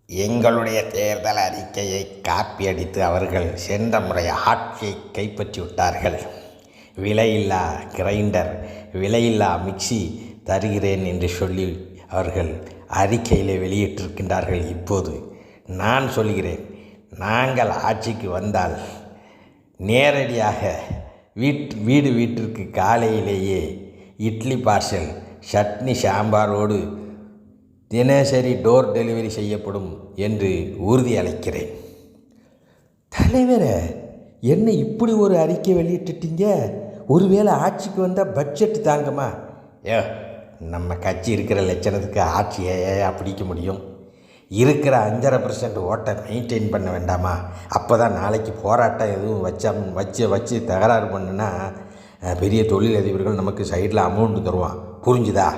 எங்களுடைய தேர்தல் அறிக்கையை காப்பியடித்து அவர்கள் சென்ற முறை ஆட்சியை கைப்பற்றி விட்டார்கள். விலையில்லா கிரைண்டர், விலையில்லா மிக்சி தருகிறேன் என்று சொல்லி அவர்கள் அறிக்கையில் வெளியிட்டிருக்கின்றார்கள். இப்போது நான் சொல்கிறேன், நாங்கள் ஆட்சிக்கு வந்தால் நேரடியாக வீட்டிற்கு காலையிலேயே இட்லி பார்சல், சட்னி, சாம்பாரோடு தினசரி டோர் டெலிவரி செய்யப்படும் என்று உறுதி அளிக்கிறேன். தலைவரை, என்ன இப்படி ஒரு அறிக்கை வெளியிட்டுட்டீங்க? ஒருவேளை ஆட்சிக்கு வந்தால் பட்ஜெட் தாங்கம்மா? நம்ம கட்சி இருக்கிற லட்சணத்துக்கு ஆட்சியை பிடிக்க முடியும்? இருக்கிற 5.5% ஓட்டை மெயின்டைன் பண்ண வேண்டாமா? அப்போ தான் நாளைக்கு போராட்டம் எதுவும் வச்சு தகராறு பண்ணுனா பெரிய தொழிலதிபர்கள் நமக்கு சைடில் அமௌண்ட்டு தருவான். புரிஞ்சுதா?